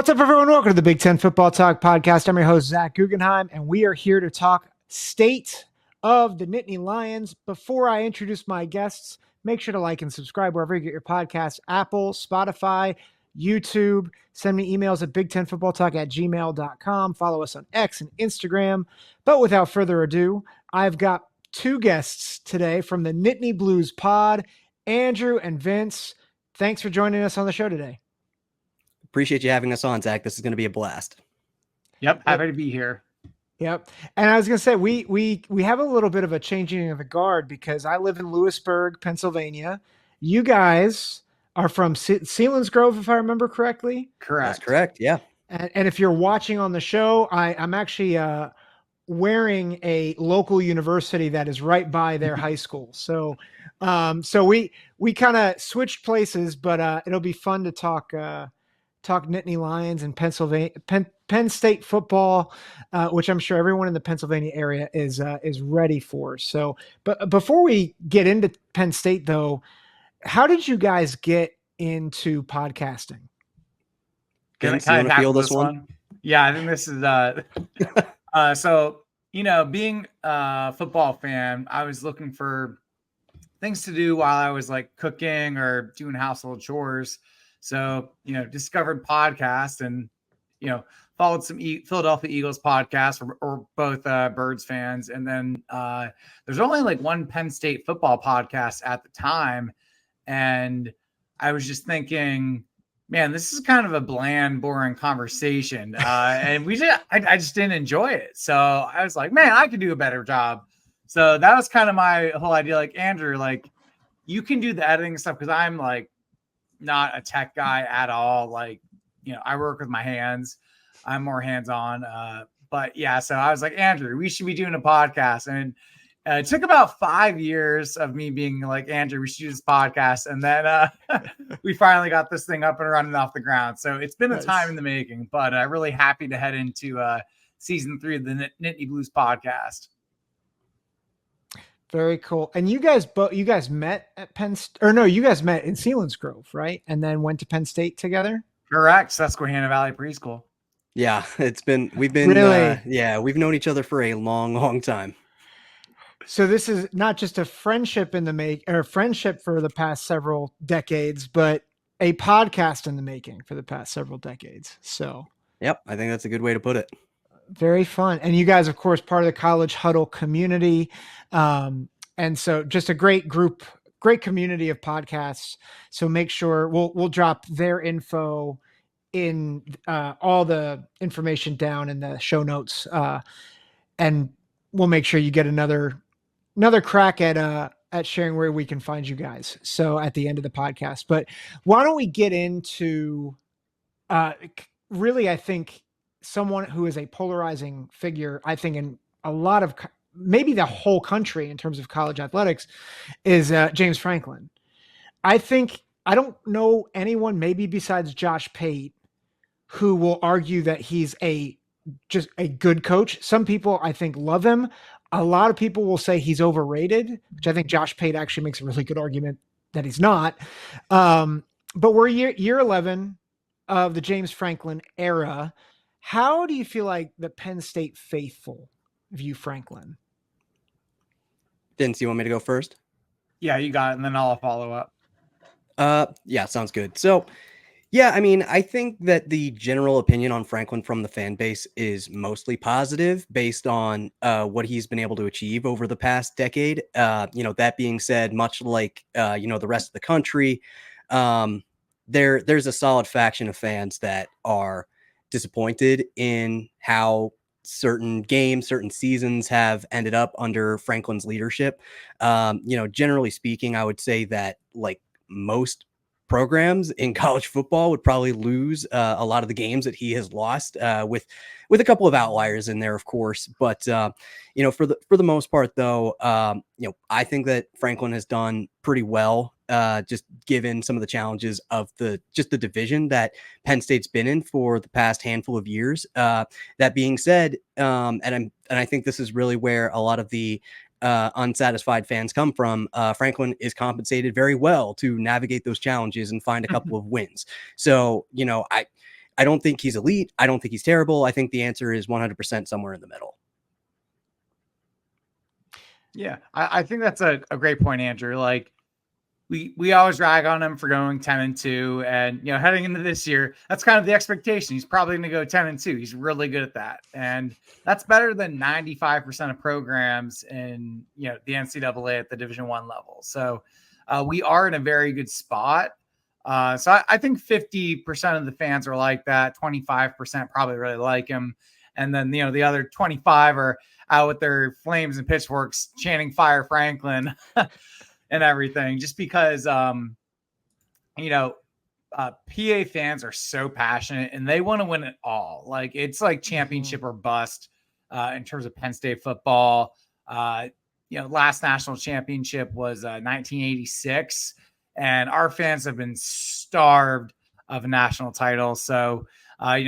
What's up, everyone? Welcome to the Big Ten Football Talk Podcast. I'm your host, Zach Guggenheim, and we are here to talk state of the Nittany Lions. Before I introduce my guests, make sure to like and subscribe wherever you get your podcasts, Apple, Spotify, YouTube. Send me emails at big10footballtalk@gmail.com. Follow us on X and Instagram. But without further ado, I've got two guests today from the Nittany Blues Pod, Andrew and Vince. Thanks for joining us on the show today. Appreciate you having us on, Zach. This is going to be a blast. Yep, happy to be here. Yep. And I was going to say, we have a little bit of a changing of the guard because I live in Lewisburg, Pennsylvania. You guys are from Selinsgrove, if I remember correctly. Correct. That's correct, yeah. And if you're watching on the show, I'm actually wearing a local university that is right by their high school. So we kind of switched places, but it'll be fun to talk Nittany Lions and Penn State football, which I'm sure everyone in the Pennsylvania area is ready for. So, but before we get into Penn State, though, how did you guys get into podcasting? Vince, you want to feel this one? Yeah, I think this is so, being a football fan, I was looking for things to do while I was like cooking or doing household chores. So, discovered podcast and, followed some Philadelphia Eagles podcasts or both Birds fans. And then there's only like one Penn State football podcast at the time. And I was just thinking, man, this is kind of a bland, boring conversation. And I just didn't enjoy it. So I was like, man, I could do a better job. So that was kind of my whole idea. Like, Andrew, like you can do the editing stuff because I'm like, not a tech guy at all. Like, I work with my hands. I'm more hands-on. But yeah, so I was like, Andrew, we should be doing a podcast. And it took about 5 years of me being like, Andrew, we should do this podcast. And then we finally got this thing up and running off the ground. So it's been a time in the making, but really happy to head into season 3 of the Nittany Blues Podcast. Very cool. And you guys met at you guys met in Selinsgrove, right? And then went to Penn State together? Correct. Susquehanna Valley Preschool. Yeah, we've known each other for a long, long time. So this is not just a friendship friendship for the past several decades, but a podcast in the making for the past several decades. So, yep, I think that's a good way to put it. Very fun. And you guys, of course, part of the College Huddle Community. And so just a great group, great community of podcasts. So make sure we'll drop their info in all the information down in the show notes. And we'll make sure you get another crack at sharing where we can find you guys. So at the end of the podcast, but why don't we get into really, I think, someone who is a polarizing figure, I think, in a lot of maybe the whole country in terms of college athletics is James Franklin. I don't know anyone, maybe besides Josh Pate, who will argue that he's just a good coach. Some people, I think, love him. A lot of people will say he's overrated, which I think Josh Pate actually makes a really good argument that he's not. But we're year 11 of the James Franklin era. How do you feel like the Penn State faithful view Franklin? Vince, you want me to go first? Yeah, you got it, and then I'll follow up. Yeah, sounds good. So, yeah, I mean, I think that the general opinion on Franklin from the fan base is mostly positive based on what he's been able to achieve over the past decade. That being said, much like, the rest of the country, there's a solid faction of fans that are disappointed in how certain games, certain seasons have ended up under Franklin's leadership. Generally speaking, I would say that like most programs in college football would probably lose a lot of the games that he has lost, with a couple of outliers in there, of course. But for the most part, though, I think that Franklin has done pretty well, just given some of the challenges of the division that Penn State's been in for the past handful of years. That being said, and I think this is really where a lot of the unsatisfied fans come from. Franklin is compensated very well to navigate those challenges and find a couple of wins. So, I don't think he's elite. I don't think he's terrible. I think the answer is 100% somewhere in the middle. Yeah, I think that's a great point, Andrew. Like, we always rag on him for going 10-2, and heading into this year, that's kind of the expectation. He's probably going to go 10-2. He's really good at that, and that's better than 95% of programs in the NCAA at the Division I level. So we are in a very good spot. So I think 50% of the fans are like that. 25% probably really like him, and then the other 25 are out with their flames and pitchforks chanting "Fire Franklin." And everything, just because, PA fans are so passionate and they want to win it all. Like, it's like championship or bust in terms of Penn State football. Last national championship was 1986, and our fans have been starved of a national title. So,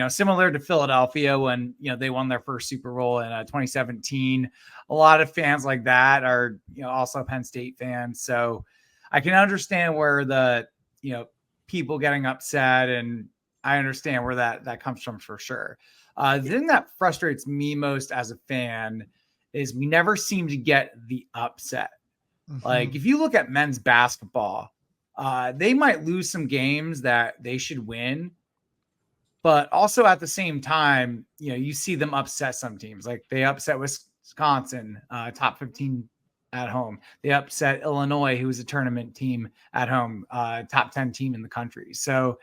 similar to Philadelphia when, they won their first Super Bowl in 2017, a lot of fans like that are, also Penn State fans. So I can understand where the, people getting upset, and I understand where that comes from for sure. The thing that frustrates me most as a fan is we never seem to get the upset. Mm-hmm. Like, if you look at men's basketball, they might lose some games that they should win, but also at the same time, you see them upset some teams. Like, they upset Wisconsin, top 15 at home. They upset Illinois, who was a tournament team at home, top 10 team in the country. So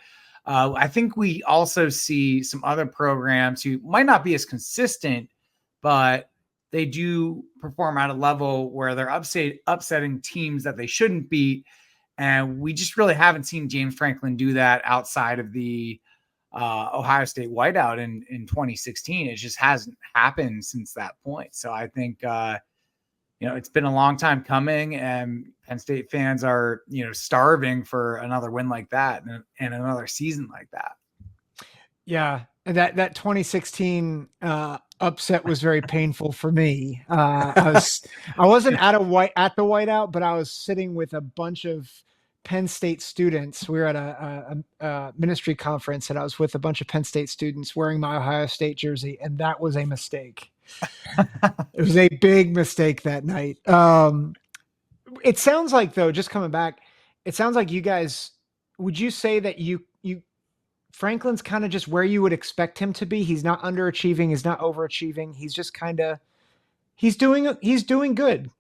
I think we also see some other programs who might not be as consistent, but they do perform at a level where they're upsetting teams that they shouldn't beat. And we just really haven't seen James Franklin do that outside of the Ohio State whiteout in 2016. It just hasn't happened since that point. So I think, it's been a long time coming, and Penn State fans are, starving for another win like that and another season like that. Yeah. And that 2016 upset was very painful for me. I wasn't at the whiteout, but I was sitting with a bunch of Penn State students. We were at a ministry conference, and I was with a bunch of Penn State students wearing my Ohio State jersey, and that was a mistake. It was a big mistake that night. It sounds like, though, just coming back, it sounds like you guys, would you say that you Franklin's kind of just where you would expect him to be? He's not underachieving, he's not overachieving. He's just kind of, he's doing good.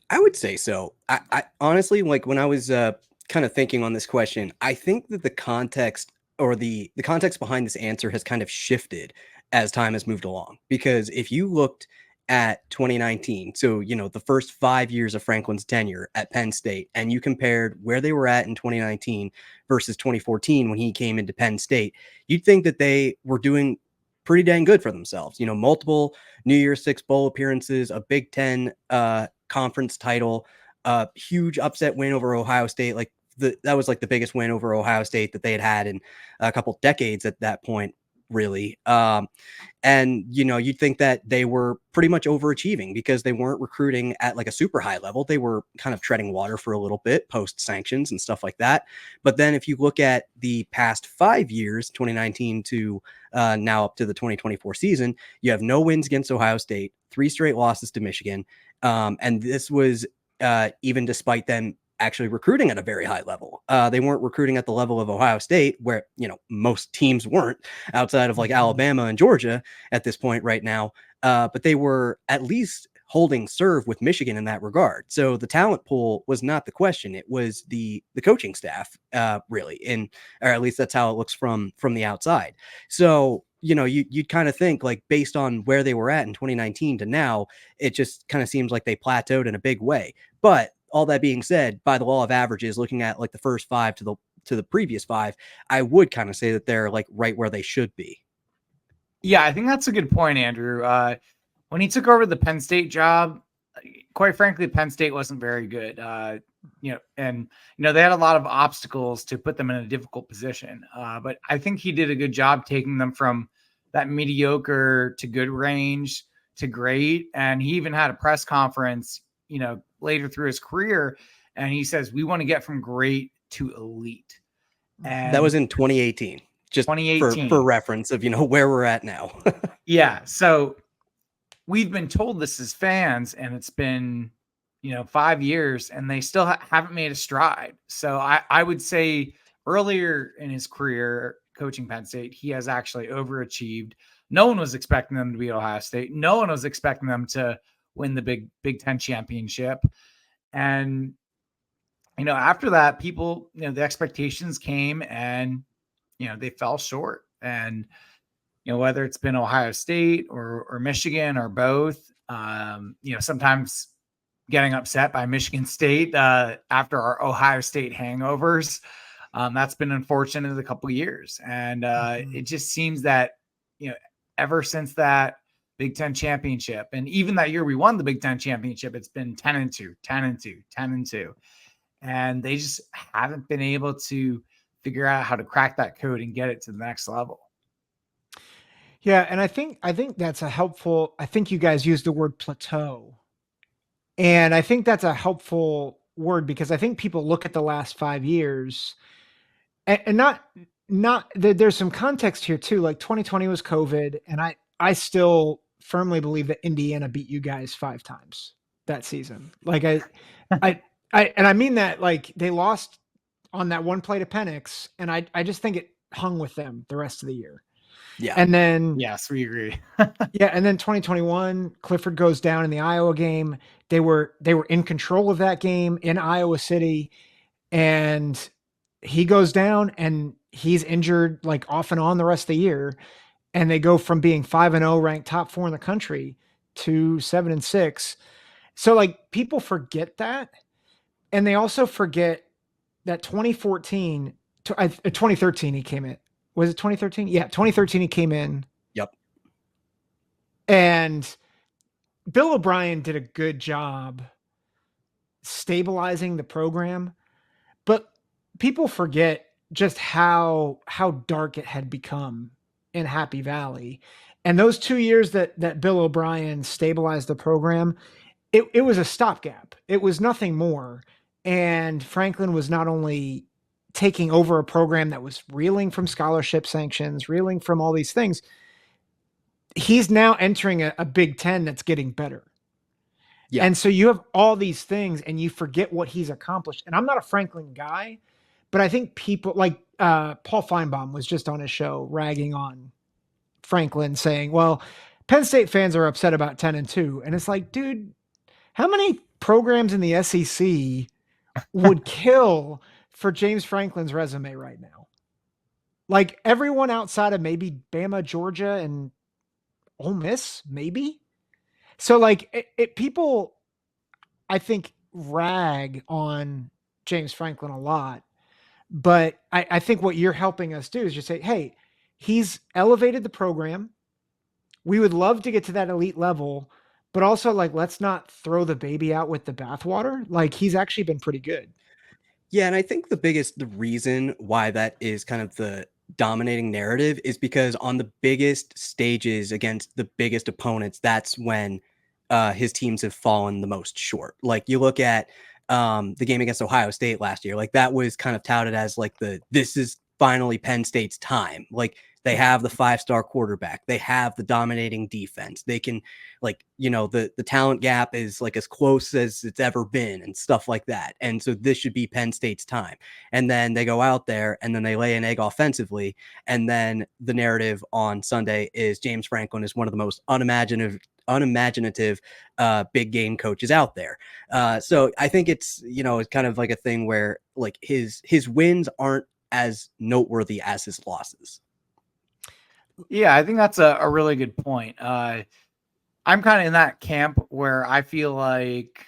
I would say so. I honestly, like, when I was kind of thinking on this question, I think that the context or the context behind this answer has kind of shifted as time has moved along. Because if you looked at 2019, so, the first 5 years of Franklin's tenure at Penn State, and you compared where they were at in 2019 versus 2014 when he came into Penn State, you'd think that they were doing pretty dang good for themselves. Multiple New Year's Six bowl appearances, a Big Ten conference title, a huge upset win over Ohio State. Like, that was like the biggest win over Ohio State that they had in a couple decades at that point, really. And you'd think that they were pretty much overachieving because they weren't recruiting at like a super high level. They were kind of treading water for a little bit post sanctions and stuff like that. But then if you look at the past 5 years, 2019 to now up to the 2024 season, you have no wins against Ohio State, 3 straight losses to Michigan. And this was even despite them actually recruiting at a very high level. They weren't recruiting at the level of Ohio State, where, most teams weren't, outside of like Alabama and Georgia at this point right now. But they were at least holding serve with Michigan in that regard. So the talent pool was not the question. It was the coaching staff, really, or at least that's how it looks from the outside. So, you'd kind of think, like, based on where they were at in 2019 to now, it just kind of seems like they plateaued in a big way. But all that being said, by the law of averages, looking at like the first 5 to the previous 5, I would kind of say that they're like right where they should be. Yeah, I think that's a good point, Andrew. When he took over the Penn State job, quite frankly, Penn State wasn't very good. They had a lot of obstacles to put them in a difficult position. But I think he did a good job taking them from that mediocre to good range to great. And he even had a press conference, later through his career, and he says, we want to get from great to elite. And that was in 2018. just 2018. for reference of, where we're at now. Yeah. So we've been told this as fans, and it's been, 5 years, and they still haven't made a stride. So I would say earlier in his career coaching Penn State, he has actually overachieved. No one was expecting them to beat Ohio State. No one was expecting them to win the Big Ten championship. And, after that, people, the expectations came, and, they fell short. And, whether it's been Ohio State or Michigan or both, sometimes getting upset by Michigan State after our Ohio State hangovers. That's been unfortunate a couple of years. And it just seems that, ever since that Big Ten championship, and even that year we won the Big Ten championship, it's been 10-2, 10-2, 10-2. And they just haven't been able to figure out how to crack that code and get it to the next level. Yeah, and I think that's a helpful. I think you guys used the word plateau, and I think that's a helpful word because I think people look at the last 5 years, and not there's some context here too. Like 2020 was COVID, and I still firmly believe that Indiana beat you guys 5 times that season. Like I mean that, like, they lost on that one play to Penix, and I just think it hung with them the rest of the year. Yeah. And then, yes, we agree. yeah. And then 2021, Clifford goes down in the Iowa game. They were in control of that game in Iowa City, and he goes down and he's injured like off and on the rest of the year. And they go from being 5-0 ranked top 4 in the country to 7-6. So like people forget that. And they also forget that 2013 he came in. Was it 2013? Yeah, 2013 he came in. Yep. And Bill O'Brien did a good job stabilizing the program, but people forget just how dark it had become in Happy Valley. And those 2 years that Bill O'Brien stabilized the program, it was a stopgap. It was nothing more. And Franklin was not only taking over a program that was reeling from scholarship sanctions, reeling from all these things, he's now entering a Big Ten that's getting better. Yeah. And so you have all these things and you forget what he's accomplished. And I'm not a Franklin guy, but I think people like Paul Feinbaum was just on his show ragging on Franklin, saying, well, Penn State fans are upset about 10-2. And it's like, dude, how many programs in the SEC would kill for James Franklin's resume right now? Like everyone outside of maybe Bama, Georgia, and Ole Miss, maybe. So like people, I think, rag on James Franklin a lot, but I think what you're helping us do is just say, hey, he's elevated the program. We would love to get to that elite level, but also like, let's not throw the baby out with the bathwater. Like he's actually been pretty good. Yeah, and I think the reason why that is kind of the dominating narrative is because on the biggest stages against the biggest opponents, that's when his teams have fallen the most short. Like you look at the game against Ohio State last year, like that was kind of touted as like this is finally Penn State's time. Like they have the 5-star quarterback. They have the dominating defense. They can, like, the talent gap is like as close as it's ever been and stuff like that. And so this should be Penn State's time. And then they go out there and then they lay an egg offensively. And then the narrative on Sunday is James Franklin is one of the most unimaginative big game coaches out there. So I think it's kind of like a thing where like his wins aren't as noteworthy as his losses. Yeah, I think that's a really good point. I'm kind of in that camp where I feel like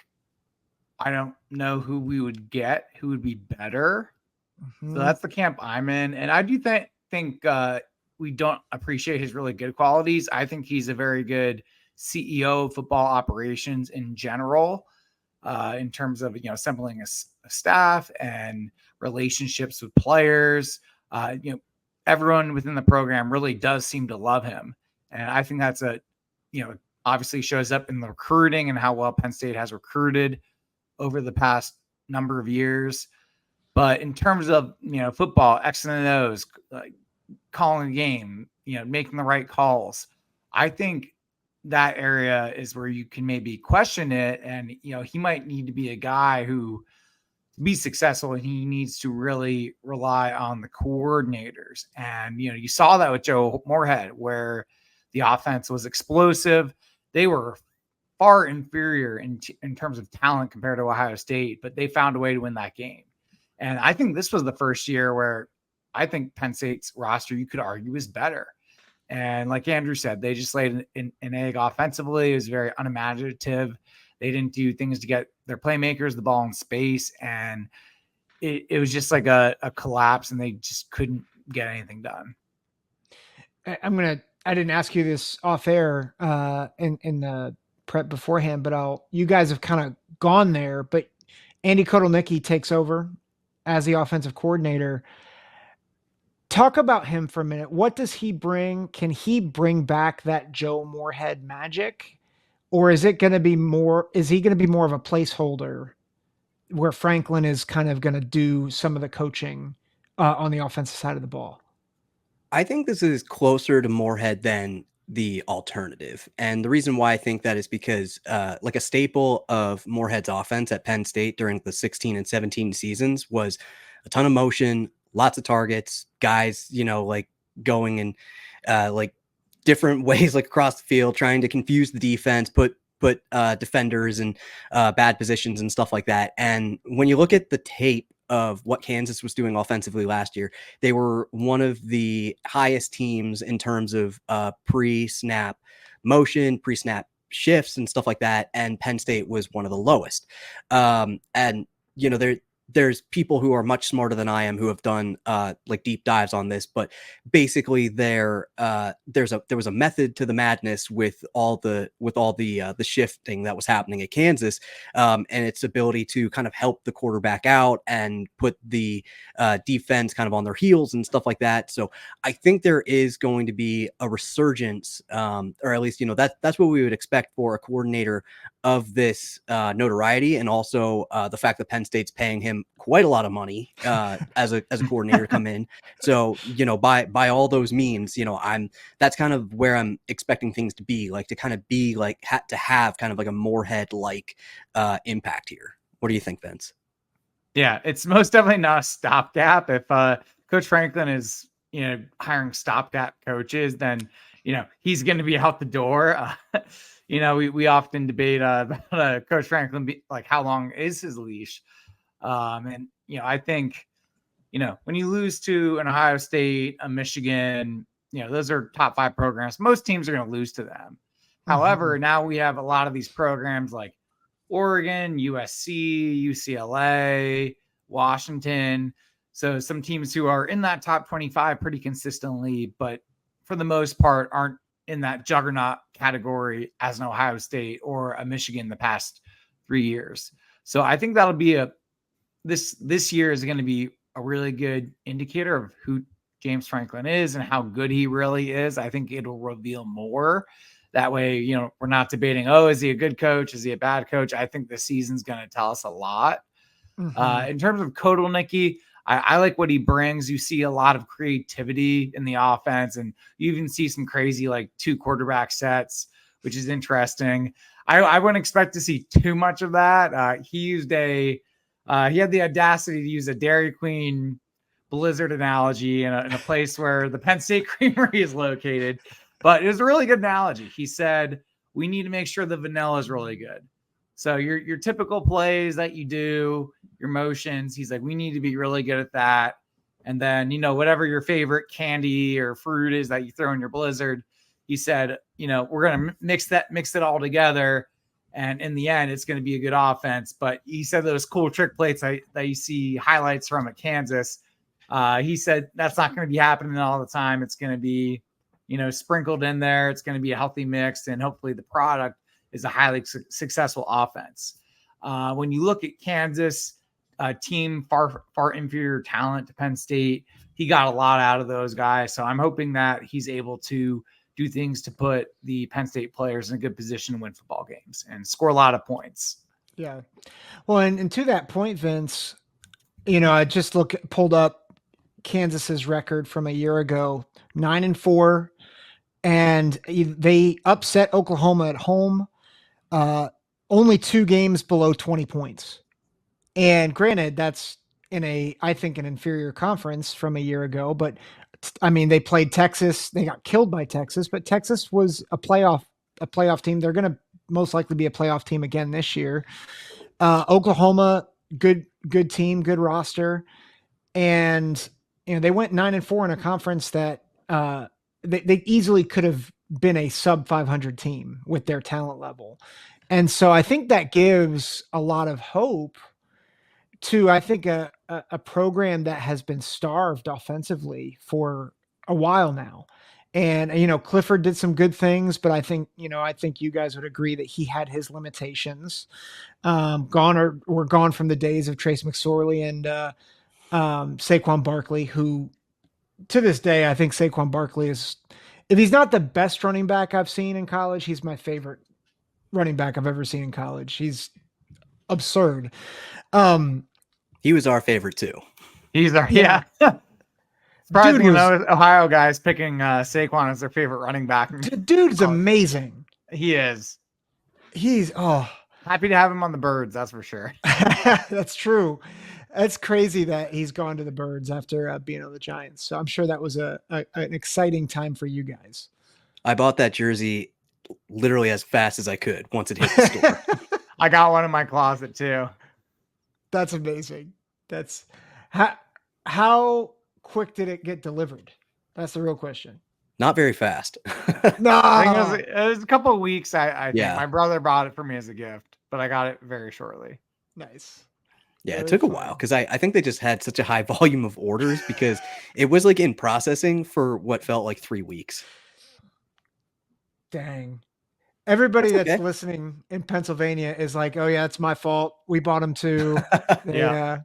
I don't know who we would get, who would be better. Mm-hmm. So that's the camp I'm in. And I do think we don't appreciate his really good qualities. I think he's a very good CEO of football operations in general, in terms of, assembling a staff and relationships with players. Everyone within the program really does seem to love him. And I think that's obviously shows up in the recruiting and how well Penn State has recruited over the past number of years. But in terms of, football, X and O's, like calling a game, making the right calls. I think that area is where you can maybe question it. And, he might need to be a guy who, to be successful, and he needs to really rely on the coordinators. And, you saw that with Joe Moorhead, where the offense was explosive. They were far inferior in terms of talent compared to Ohio State, but they found a way to win that game. And I think this was the first year where I think Penn State's roster, you could argue, is better. And like Andrew said, they just laid an egg offensively. It was very unimaginative. They didn't do things to get their playmakers the ball in space. And it was just like a collapse, and they just couldn't get anything done. I didn't ask you this off air in the prep beforehand, but you guys have kind of gone there, but Andy Kotelnicki takes over as the offensive coordinator. Talk about him for a minute. What does he bring? Can he bring back that Joe Moorhead magic, or is he going to be more of a placeholder where Franklin is kind of going to do some of the coaching on the offensive side of the ball? I think this is closer to Moorhead than the alternative. And the reason why I think that is because like a staple of Moorhead's offense at Penn State during the 16 and 17 seasons was a ton of motion, lots of targets, guys, like going in like different ways, like across the field, trying to confuse the defense, put defenders in bad positions and stuff like that. And when you look at the tape of what Kansas was doing offensively last year, they were one of the highest teams in terms of pre-snap motion, pre-snap shifts and stuff like that. And Penn State was one of the lowest. And, there's people who are much smarter than I am who have done like deep dives on this, but basically there was a method to the madness with all the shifting that was happening at Kansas, and its ability to kind of help the quarterback out and put the defense kind of on their heels and stuff like that. So I think there is going to be a resurgence, or at least that's what we would expect for a coordinator of this notoriety, and also the fact that Penn State's paying him quite a lot of money as a coordinator to come in. So by all those means, that's kind of where I'm expecting things to be like, to kind of be like to have kind of like a Moorhead like impact here. What do you think, Vince? Yeah, it's most definitely not a stopgap. If Coach Franklin is hiring stopgap coaches, then he's going to be out the door. We often debate about Coach Franklin, like how long is his leash? And I think when you lose to an Ohio State, a Michigan, those are top 5 programs. Most teams are going to lose to them. However, now we have a lot of these programs like Oregon, USC, UCLA, Washington. So some teams who are in that top 25 pretty consistently, but for the most part aren't in that juggernaut category as an Ohio State or a Michigan the past 3 years. So I think that'll be this year is going to be a really good indicator of who James Franklin is and how good he really is. I think it'll reveal more. That way, we're not debating, is he a good coach? Is he a bad coach? I think the season's going to tell us a lot. In terms of Kotelnicki, I like what he brings. You see a lot of creativity in the offense, and you even see some crazy like 2 quarterback sets, which is interesting. I wouldn't expect to see too much of that. He had the audacity to use a Dairy Queen blizzard analogy in a place where the Penn State Creamery is located, but it was a really good analogy. He said, we need to make sure the vanilla is really good. So your typical plays that you do, your motions, he's like, we need to be really good at that. And then, whatever your favorite candy or fruit is that you throw in your blizzard, he said, we're going to mix it all together. And in the end, it's going to be a good offense. But he said those cool trick plays that you see highlights from at Kansas, he said that's not going to be happening all the time. It's going to be, sprinkled in there. It's going to be a healthy mix, and hopefully the product is a highly successful offense. When you look at Kansas, a team far inferior talent to Penn State, he got a lot out of those guys. So I'm hoping that he's able to do things to put the Penn State players in a good position to win football games and score a lot of points. Yeah. Well, and to that point, Vince, I just pulled up Kansas's record from a year ago, 9-4, and they upset Oklahoma at home. Only 2 games below 20 points. And granted, that's I think, an inferior conference from a year ago, but I mean, they played Texas. They got killed by Texas, but Texas was a playoff team. They're going to most likely be a playoff team again this year. Oklahoma, good team, good roster. And, they went 9-4 in a conference that they easily could have been a sub 500 team with their talent level. And so I think that gives a lot of hope to, I think, a program that has been starved offensively for a while now. And, Clifford did some good things, but I think you guys would agree that he had his limitations. We're gone from the days of Trace McSorley and Saquon Barkley, who to this day, I think Saquon Barkley is, if he's not the best running back I've seen in college, he's my favorite running back I've ever seen in college. He's absurd. He was our favorite too. He's our, yeah. Surprisingly, Ohio guys picking Saquon as their favorite running back. Dude's amazing. He is. He's happy to have him on the Birds. That's for sure. That's true. That's crazy that he's gone to the Birds after being on the Giants. So I'm sure that was an exciting time for you guys. I bought that jersey literally as fast as I could once it hit the store. I got one in my closet too. That's amazing. That's how quick did it get delivered? That's the real question. Not very fast. No, I think it was a couple of weeks. I think my brother bought it for me as a gift, but I got it very shortly. Nice. Yeah, really, it took a while because I think they just had such a high volume of orders because it was like in processing for what felt like 3 weeks. Dang. Everybody that's listening in Pennsylvania is like, oh yeah, it's my fault. We bought them too. Yeah.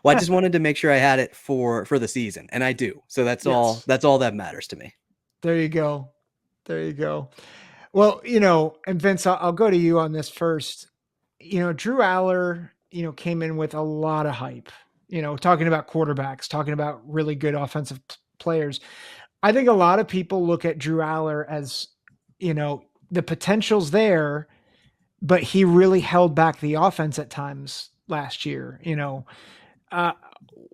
Well, I just wanted to make sure I had it for the season, and I do. So that's all that matters to me. There you go. Well, and Vince, I'll go to you on this first. Drew Allar, came in with a lot of hype, talking about quarterbacks, talking about really good offensive players. I think a lot of people look at Drew Allar as, the potential's there, but he really held back the offense at times last year.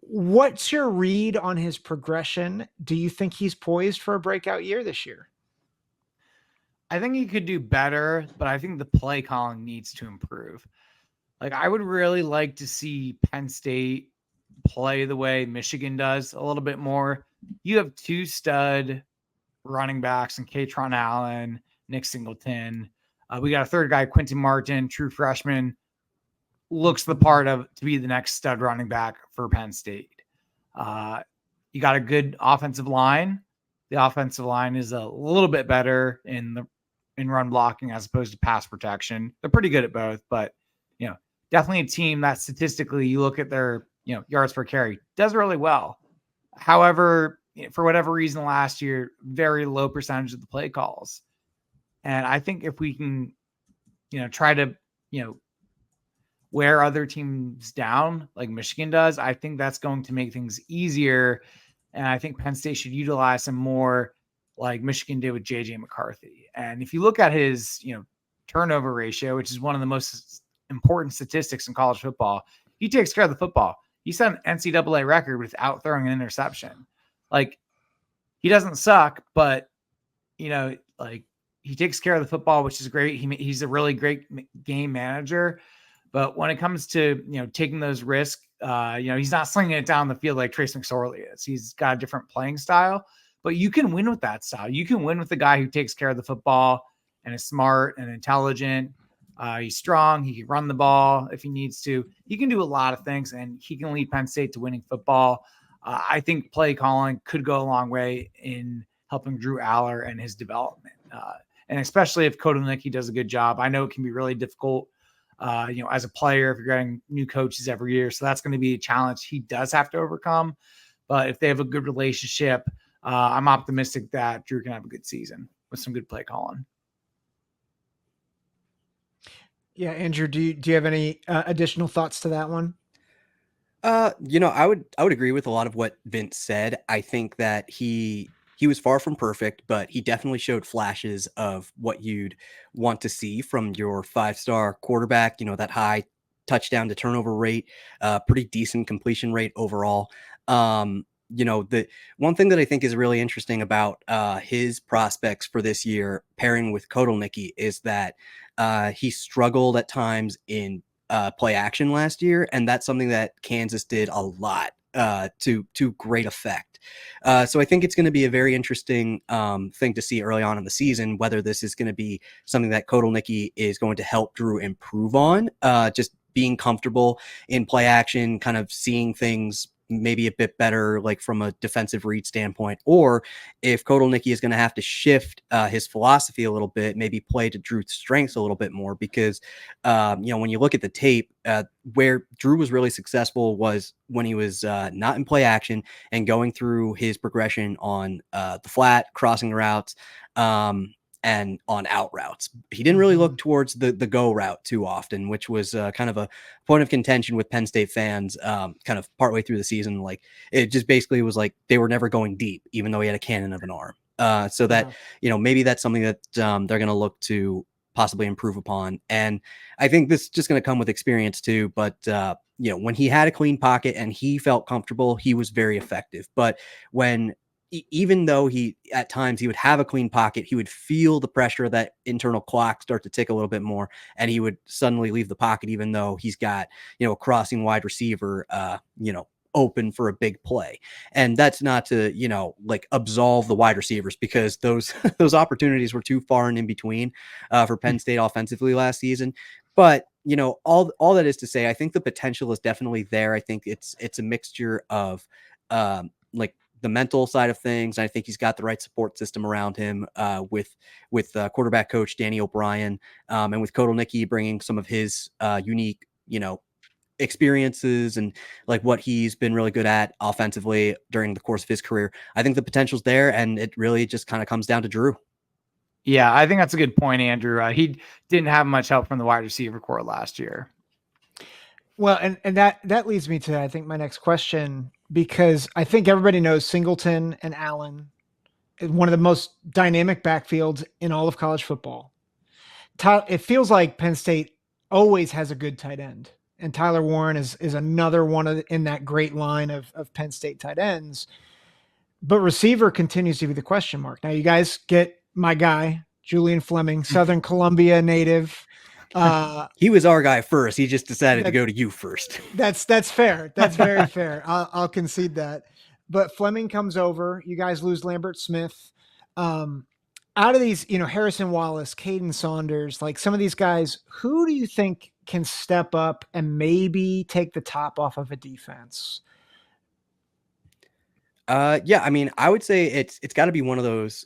What's your read on his progression? Do you think he's poised for a breakout year this year? I think he could do better, but I think the play calling needs to improve. Like, I would really like to see Penn State play the way Michigan does a little bit more. You have 2 stud running backs in Katron Allen, Nick Singleton. We got a third guy, Quentin Martin, true freshman, looks the part to be the next stud running back for Penn State. You got a good offensive line. The offensive line is a little bit better in run blocking as opposed to pass protection. They're pretty good at both, but definitely a team that statistically you look at their yards per carry does really well. However, for whatever reason last year, very low percentage of the play calls. And I think if we can, try to, wear other teams down like Michigan does, I think that's going to make things easier. And I think Penn State should utilize him more like Michigan did with JJ McCarthy. And if you look at his, turnover ratio, which is one of the most important statistics in college football, he takes care of the football. He set an NCAA record without throwing an interception. Like, he doesn't suck, but, he takes care of the football, which is great. He's a really great game manager. But when it comes to, taking those risks, he's not slinging it down the field like Trace McSorley is. He's got a different playing style, but you can win with that style. You can win with the guy who takes care of the football and is smart and intelligent. He's strong. He can run the ball if he needs to. He can do a lot of things, and he can lead Penn State to winning football. I think play calling could go a long way in helping Drew Allar and his development. And especially if Kotelnicki does a good job. I know it can be really difficult, as a player if you're getting new coaches every year. So that's going to be a challenge he does have to overcome. But if they have a good relationship, I'm optimistic that Drew can have a good season with some good play calling. Yeah, Andrew, do you have any additional thoughts to that one? I would agree with a lot of what Vince said. I think that he was far from perfect, but he definitely showed flashes of what you'd want to see from your 5-star quarterback. That high touchdown to turnover rate, pretty decent completion rate overall. The one thing that I think is really interesting about his prospects for this year, pairing with Kotelnicki, is that he struggled at times in play action last year, and that's something that Kansas did a lot to great effect. So I think it's going to be a very interesting thing to see early on in the season, whether this is going to be something that Kotelnicki is going to help Drew improve on, just being comfortable in play action, kind of seeing things maybe a bit better, like from a defensive read standpoint, or if Kotelnicki is going to have to shift his philosophy a little bit, maybe play to Drew's strengths a little bit more, because when you look at the tape, where Drew was really successful was when he was not in play action and going through his progression on the flat, crossing routes, and on out routes. He didn't really look towards the go route too often, which was kind of a point of contention with Penn State fans kind of partway through the season. Like, it just basically was like they were never going deep, even though he had a cannon of an arm. So that, maybe that's something that they're going to look to possibly improve upon. And I think this is just going to come with experience too. But, when he had a clean pocket and he felt comfortable, he was very effective. But when even though at times he would have a clean pocket, he would feel the pressure of that internal clock start to tick a little bit more, and he would suddenly leave the pocket, even though he's got, a crossing wide receiver, open for a big play. And that's not to, absolve the wide receivers, because those opportunities were too far and in between for Penn State offensively last season. But, all that is to say, I think the potential is definitely there. I think it's a mixture of the mental side of things. I think he's got the right support system around him with quarterback coach Danny O'Brien, and with Kotelnicki bringing some of his unique, experiences and like what he's been really good at offensively during the course of his career. I think the potential's there, and it really just kind of comes down to Drew. Yeah, I think that's a good point, Andrew. He didn't have much help from the wide receiver core last year. Well, and that leads me to, I think, my next question, because I think everybody knows Singleton and Allen is one of the most dynamic backfields in all of college football. It feels like Penn State always has a good tight end, and Tyler Warren is another one in that great line of Penn State tight ends. But receiver continues to be the question mark. Now, you guys get my guy, Julian Fleming, Southern Columbia native. He was our guy first. He just decided to go to you first. That's fair. That's very fair. I'll concede that. But Fleming comes over. You guys lose Lambert Smith. Out of these, Harrison Wallace, Caden Saunders, like some of these guys, who do you think can step up and maybe take the top off of a defense? Yeah, I mean, I would say it's got to be one of those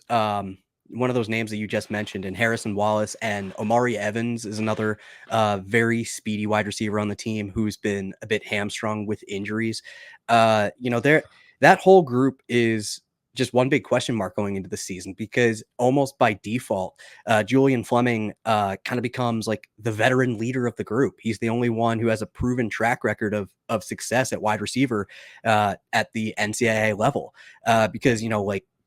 names that you just mentioned, and Harrison Wallace. And Omari Evans is another very speedy wide receiver on the team who's been a bit hamstrung with injuries. That whole group is just one big question mark going into the season, because almost by default, Julian Fleming kind of becomes like the veteran leader of the group. He's the only one who has a proven track record of success at wide receiver at the NCAA level, because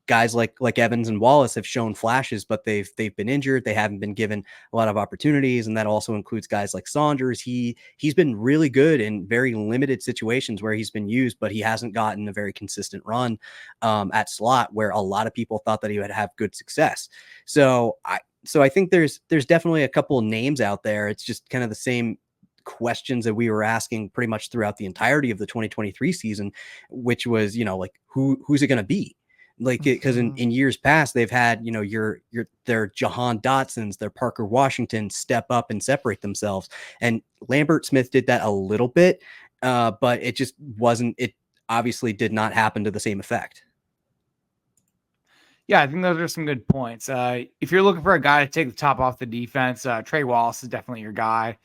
guys like Evans and Wallace have shown flashes, but they've been injured. They haven't been given a lot of opportunities, and that also includes guys like Saunders. He's been really good in very limited situations where he's been used, but he hasn't gotten a very consistent run at slot, where a lot of people thought that he would have good success. So I think there's definitely a couple of names out there. It's just kind of the same questions that we were asking pretty much throughout the entirety of the 2023 season, which was, who's it going to be? Like, because in years past, they've had, their Jahan Dotsons, their Parker Washington step up and separate themselves. And Lambert Smith did that a little bit, but it just wasn't, it obviously did not happen to the same effect. Yeah, I think those are some good points. If you're looking for a guy to take the top off the defense, Trey Wallace is definitely your guy.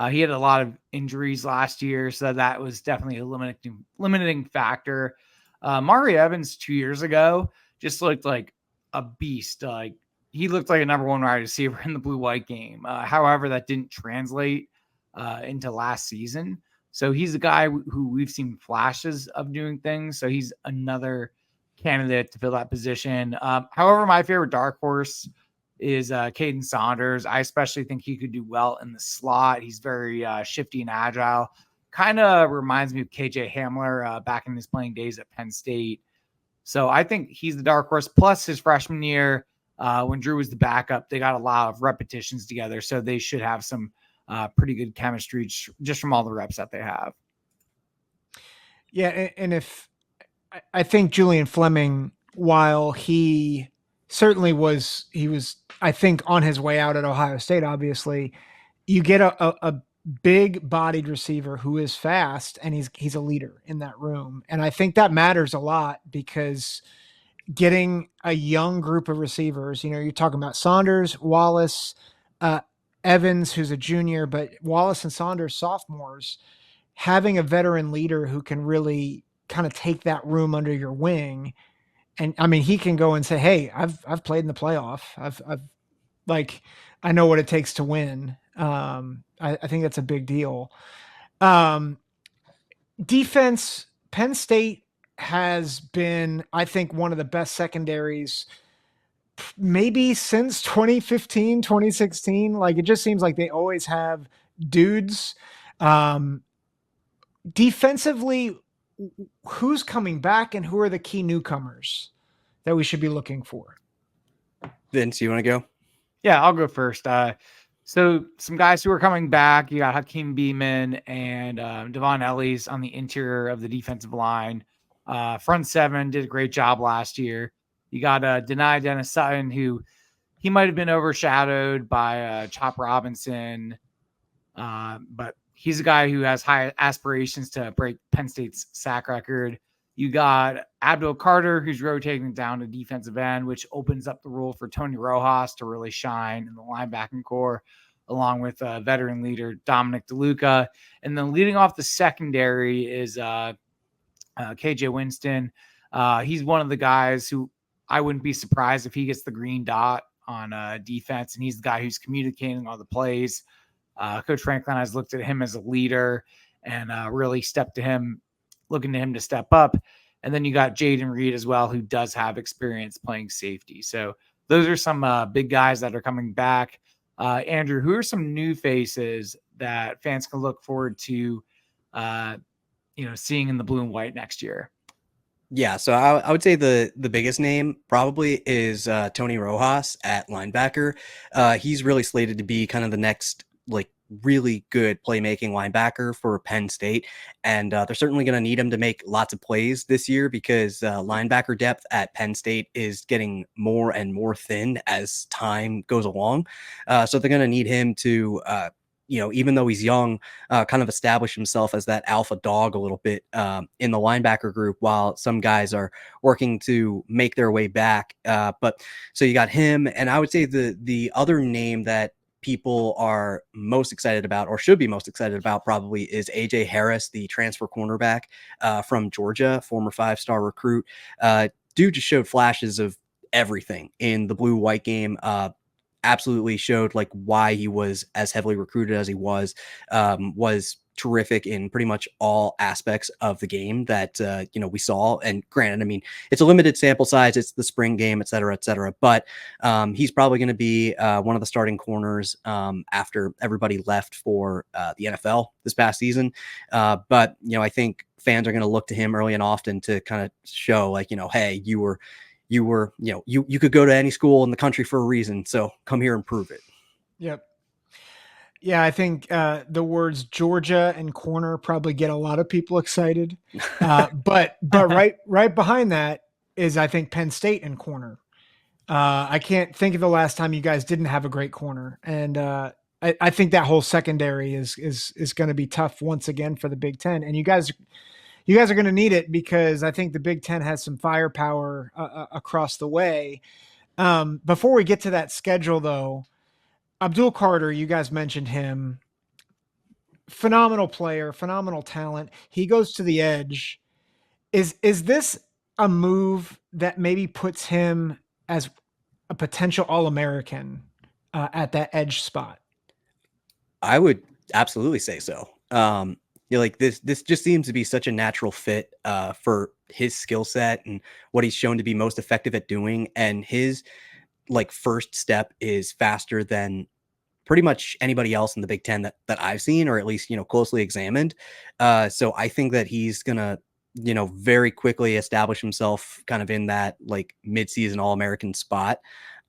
He had a lot of injuries last year, so that was definitely a limiting factor. Mari Evans 2 years ago just looked like a beast. Like, he looked like a number one wide receiver in the blue-white game. However, that didn't translate into last season. So he's a guy who we've seen flashes of doing things. So he's another candidate to fill that position. However, my favorite dark horse is Caden Saunders. I especially think he could do well in the slot. He's very shifty and agile. Kind of reminds me of KJ Hamler back in his playing days at Penn State. So I think he's the dark horse. Plus his freshman year, when Drew was the backup, they got a lot of repetitions together. So they should have some pretty good chemistry just from all the reps that they have. Yeah. And if I think Julian Fleming, while he certainly was, I think, on his way out at Ohio State, obviously, you get a big bodied receiver who is fast, and he's a leader in that room. And I think that matters a lot, because getting a young group of receivers, you're talking about Saunders, Wallace, Evans, who's a junior, but Wallace and Saunders, sophomores, having a veteran leader who can really kind of take that room under your wing. And I mean, he can go and say, hey, I've played in the playoff. I know what it takes to win. I think that's a big deal. Defense, Penn State has been, I think, one of the best secondaries maybe since 2015, 2016. Like, it just seems like they always have dudes. Defensively, who's coming back and who are the key newcomers that we should be looking for? Vince, you want to go? Yeah, I'll go first. So some guys who are coming back, you got Hakeem Beeman and Devon Ellis on the interior of the defensive line. Front seven did a great job last year. You got Dennis Sutton, who he might have been overshadowed by Chop Robinson, but he's a guy who has high aspirations to break Penn State's sack record. You got Abdul Carter, who's rotating down to defensive end, which opens up the role for Tony Rojas to really shine in the linebacking core, along with veteran leader Dominic DeLuca. And then leading off the secondary is KJ Winston. He's one of the guys who I wouldn't be surprised if he gets the green dot on defense, and he's the guy who's communicating all the plays. Coach Franklin has looked at him as a leader and really looking to him to step up. And then you got Jaden Reed as well, who does have experience playing safety. So those are some big guys that are coming back. Andrew, who are some new faces that fans can look forward to, seeing in the blue and white next year? Yeah, so I would say the biggest name probably is Tony Rojas at linebacker. He's really slated to be kind of the next really good playmaking linebacker for Penn State. And they're certainly going to need him to make lots of plays this year, because linebacker depth at Penn State is getting more and more thin as time goes along. So they're going to need him to, even though he's young, kind of establish himself as that alpha dog a little bit in the linebacker group, while some guys are working to make their way back. But so you got him. And I would say the other name that people are most excited about, or should be most excited about, probably is AJ Harris, the transfer cornerback from Georgia, former 5-star recruit. Dude just showed flashes of everything in the blue-white game. Absolutely showed why he was as heavily recruited as he was terrific in pretty much all aspects of the game that we saw. And granted, I mean, it's a limited sample size, it's the spring game, et cetera, but he's probably going to be one of the starting corners after everybody left for the NFL this past season. But I think fans are going to look to him early and often to kind of show hey, you could go to any school in the country for a reason, so come here and prove it. Yep. Yeah, I think the words Georgia and corner probably get a lot of people excited. But right behind that is, I think, Penn State and corner. I can't think of the last time you guys didn't have a great corner. And I think that whole secondary is going to be tough once again for the Big Ten. And you guys are going to need it, because I think the Big Ten has some firepower across the way. Before we get to that schedule, though, Abdul Carter, you guys mentioned him. Phenomenal player, phenomenal talent. He goes to the edge. Is this a move that maybe puts him as a potential All-American at that edge spot? I would absolutely say so. like this just seems to be such a natural fit for his skill set and what he's shown to be most effective at doing. And his like first step is faster than pretty much anybody else in the Big Ten that I've seen, or at least, closely examined. So I think that he's going to, very quickly establish himself kind of in that like midseason All-American spot.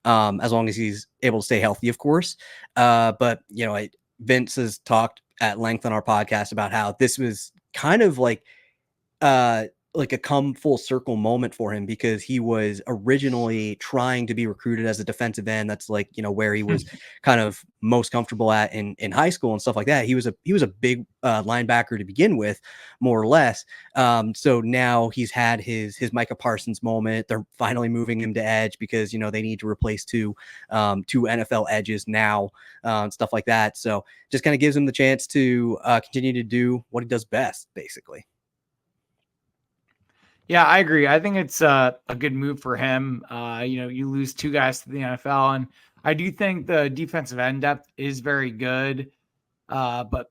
As long as he's able to stay healthy, of course. But, Vince has talked at length on our podcast about how this was kind of like a come full circle moment for him, because he was originally trying to be recruited as a defensive end. That's like, where he was kind of most comfortable at in high school and stuff like that. He was a big linebacker to begin with, more or less. So now he's had his Micah Parsons moment. They're finally moving him to edge because, they need to replace two NFL edges now, stuff like that. So just kind of gives him the chance to continue to do what he does best, basically. Yeah, I agree. I think it's a good move for him. You lose two guys to the NFL, and I do think the defensive end depth is very good. But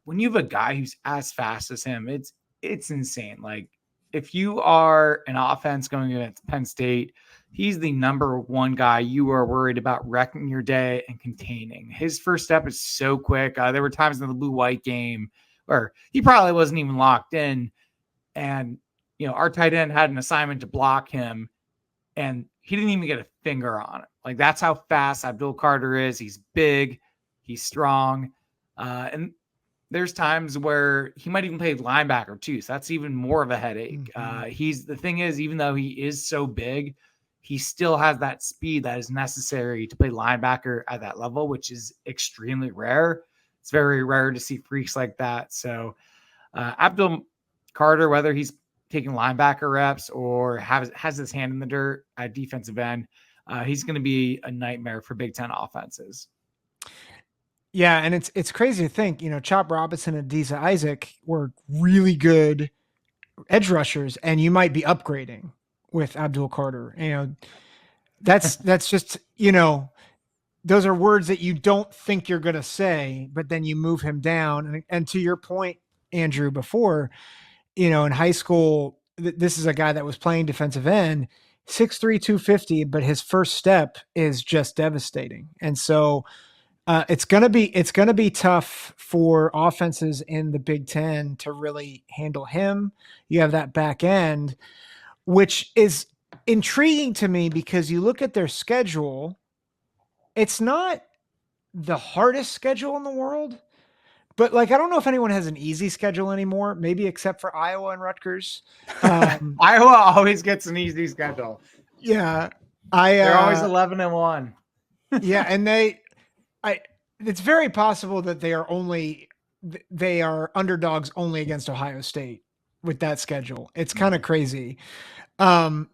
when you have a guy who's as fast as him, it's insane. Like if you are an offense going against Penn State, he's the number one guy you are worried about wrecking your day and containing. His first step is so quick. There were times in the blue-white game where he probably wasn't even locked in, and our tight end had an assignment to block him, and he didn't even get a finger on it. Like, that's how fast Abdul Carter is. He's big, he's strong. And there's times where he might even play linebacker too. So that's even more of a headache. Mm-hmm. The thing is, even though he is so big, he still has that speed that is necessary to play linebacker at that level, which is extremely rare. It's very rare to see freaks like that. So Abdul Carter, whether he's taking linebacker reps or has his hand in the dirt at defensive end, he's going to be a nightmare for Big Ten offenses. Yeah, and it's crazy to think, Chop Robinson and Adiza Isaac were really good edge rushers, and you might be upgrading with Abdul Carter. That's just, those are words that you don't think you're going to say, but then you move him down. And to your point, Andrew, before, in high school, this is a guy that was playing defensive end, 6'3", 250, but his first step is just devastating. And so it's gonna be tough for offenses in the Big Ten to really handle him. You have that back end, which is intriguing to me because you look at their schedule. It's not the hardest schedule in the world, but I don't know if anyone has an easy schedule anymore, maybe except for Iowa and Rutgers. Iowa always gets an easy schedule. Yeah. They're always 11-1. Yeah. And it's very possible that they are underdogs only against Ohio State with that schedule. It's kind of crazy. But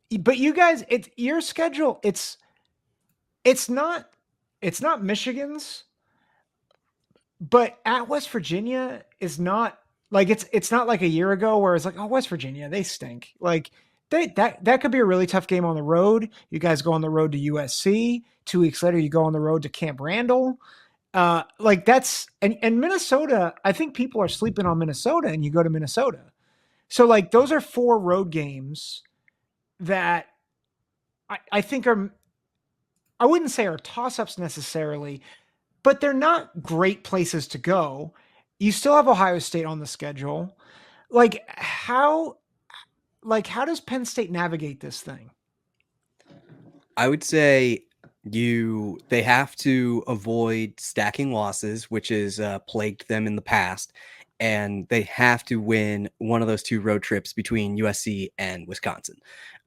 you guys, your schedule. It's not Michigan's, but at West Virginia is not it's not like a year ago where it's like, oh, West Virginia, they stink. Like that could be a really tough game on the road. You guys go on the road to USC. 2 weeks later, you go on the road to Camp Randall. That's and Minnesota. I think people are sleeping on Minnesota, and you go to Minnesota. So those are 4 road games that I think are, I wouldn't say are toss-ups necessarily, but they're not great places to go. You still have Ohio State on the schedule. How does Penn State navigate this thing? I would say they have to avoid stacking losses, which has plagued them in the past, and they have to win one of those 2 road trips between USC and Wisconsin.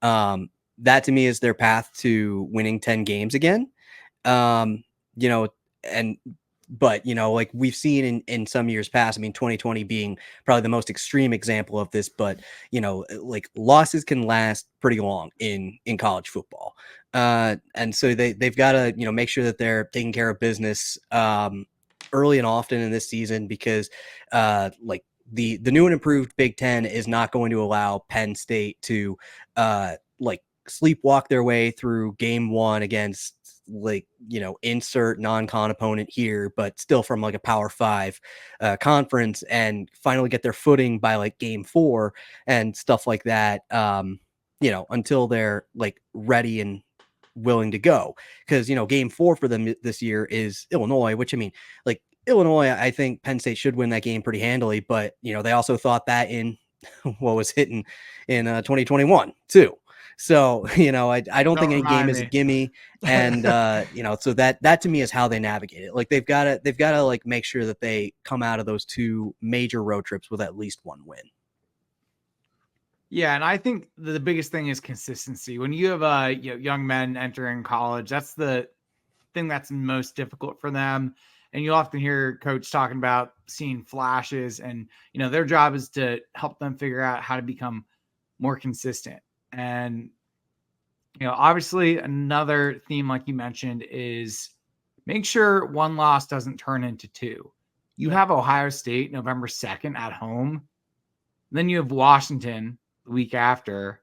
That to me is their path to winning 10 games again. But we've seen in some years past, 2020 being probably the most extreme example of this, but losses can last pretty long in college football. And so they've got to, make sure that they're taking care of business early and often in this season, because the new and improved Big Ten is not going to allow Penn State to sleepwalk their way through game 1 against like, insert non-con opponent here, but still from like a Power 5 conference, and finally get their footing by like game 4 and stuff like that, until they're like ready and willing to go. Because, game 4 for them this year is Illinois, which, I mean, like, Illinois, I think Penn State should win that game pretty handily, but, they also thought that in what was hitting in 2021 too. So, I don't think any game is a gimme. And, so that to me is how they navigate it. Like they've got to like make sure that they come out of those 2 major road trips with at least 1 win. Yeah. And I think the biggest thing is consistency. When you have young men entering college, that's the thing that's most difficult for them. And you often hear coach talking about seeing flashes, and, their job is to help them figure out how to become more consistent. And, obviously another theme, like you mentioned, is make sure 1 loss doesn't turn into 2. You have Ohio State November 2nd at home. Then you have Washington the week after,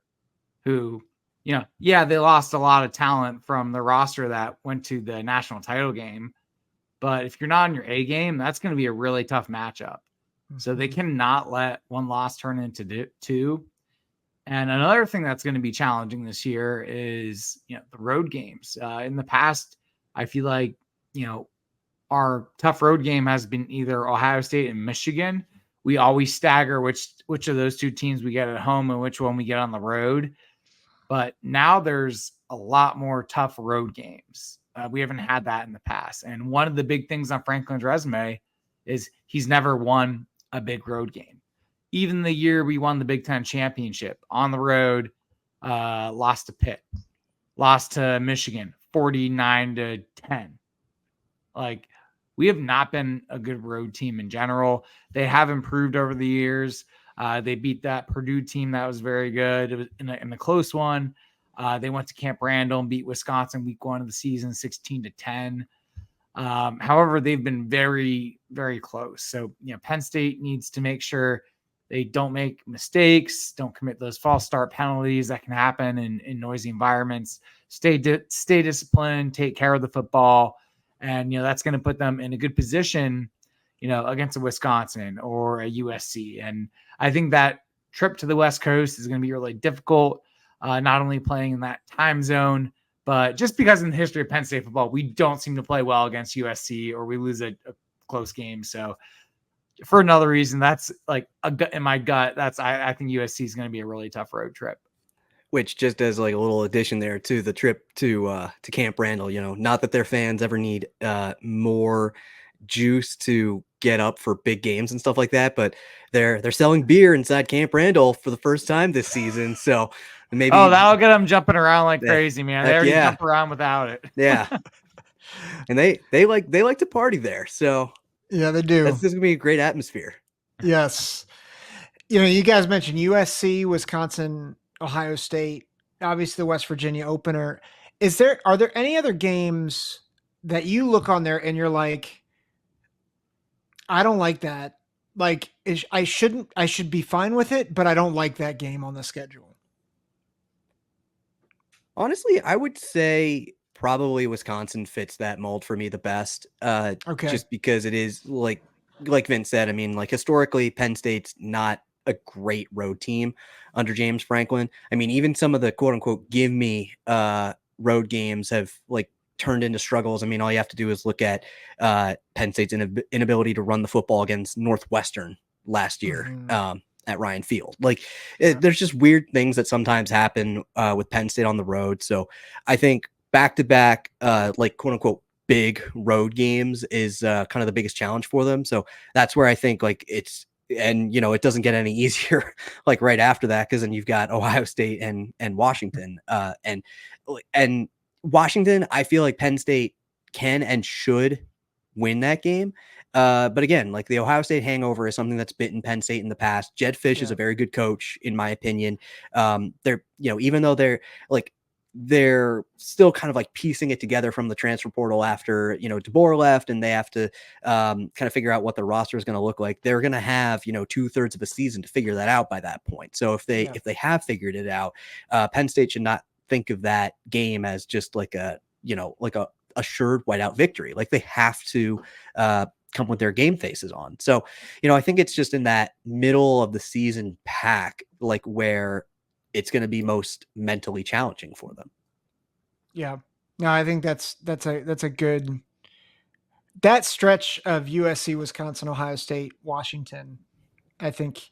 who, they lost a lot of talent from the roster that went to the national title game. But if you're not on your A game, that's going to be a really tough matchup. So they cannot let 1 loss turn into 2. And another thing that's going to be challenging this year is, the road games. In the past, I feel like, our tough road game has been either Ohio State and Michigan. We always stagger which of those 2 teams we get at home and which one we get on the road. But now there's a lot more tough road games. We haven't had that in the past. And one of the big things on Franklin's resume is he's never won a big road game. Even the year we won the Big Ten championship on the road, lost to Pitt, lost to Michigan, 49-10. Like, we have not been a good road team in general. They have improved over the years. They beat that Purdue team that was very good. It was in a close one. They went to Camp Randall and beat Wisconsin week 1 of the season, 16-10. However, they've been very, very close. So, Penn State needs to make sure they don't make mistakes, don't commit those false start penalties that can happen in noisy environments. Stay disciplined, take care of the football. And, that's going to put them in a good position, against a Wisconsin or a USC. And I think that trip to the West Coast is going to be really difficult, not only playing in that time zone, but just because in the history of Penn State football, we don't seem to play well against USC, or we lose a close game. So for another reason, that's like in my gut, I think USC is going to be a really tough road trip. Which, just as like a little addition there to the trip to Camp Randall, not that their fans ever need more juice to get up for big games and stuff like that, but they're selling beer inside Camp Randall for the first time this season. So maybe that'll get them jumping around like crazy, man. They already jump around without it. Yeah. And they like to party there. So yeah, they do. This is gonna be a great atmosphere. Yes. You guys mentioned USC, Wisconsin, Ohio State, obviously the West Virginia opener. Are there any other games that you look on there and you're like, I don't like that. Like, I should be fine with it, but I don't like that game on the schedule? Honestly, I would say probably Wisconsin fits that mold for me the best. Okay. Just because it is like Vince said, I mean, like historically, Penn State's not a great road team under James Franklin. I mean, even some of the quote unquote give me road games have like turned into struggles. I mean, all you have to do is look at Penn State's inability to run the football against Northwestern last year at Ryan Field. Like, there's just weird things that sometimes happen with Penn State on the road. So I think back-to-back, like quote unquote big road games is kind of the biggest challenge for them. So that's where I think like it doesn't get any easier like right after that, because then you've got Ohio State and Washington. And Washington, I feel like Penn State can and should win that game. But again, like the Ohio State hangover is something that's bitten Penn State in the past. Jed Fish is a very good coach, in my opinion. They're, even though they're still kind of like piecing it together from the transfer portal after, DeBoer left, and they have to kind of figure out what the roster is going to look like. They're going to have, 2/3 of a season to figure that out by that point. So if they have figured it out, Penn State should not think of that game as just like a assured whiteout victory. Like they have to come with their game faces on. So, I think it's just in that middle of the season pack, like where it's going to be most mentally challenging for them. Yeah. No, I think that's a good, that stretch of USC, Wisconsin, Ohio State, Washington. I think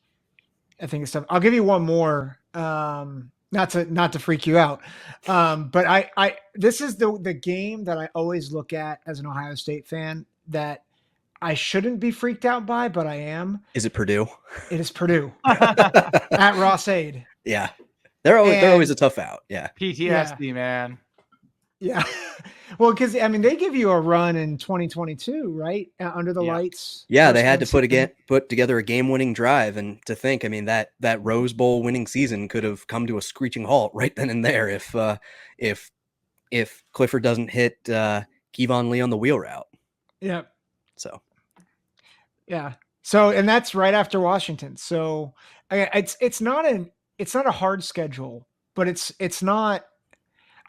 it's tough. I'll give you one more, not to freak you out. But I this is the game that I always look at as an Ohio State fan that I shouldn't be freaked out by, but I am. Is it Purdue? It is Purdue at Ross-Ade. Yeah. They're always a tough out. Yeah. PTSD, man. Yeah. Well, because they give you a run in 2022, right? Under the lights. Yeah, they had to put together a game-winning drive, and to think, that Rose Bowl winning season could have come to a screeching halt right then and there if Clifford doesn't hit Kevon Lee on the wheel route. Yeah. So. Yeah. So, and that's right after Washington. So, it's not a hard schedule, but it's not.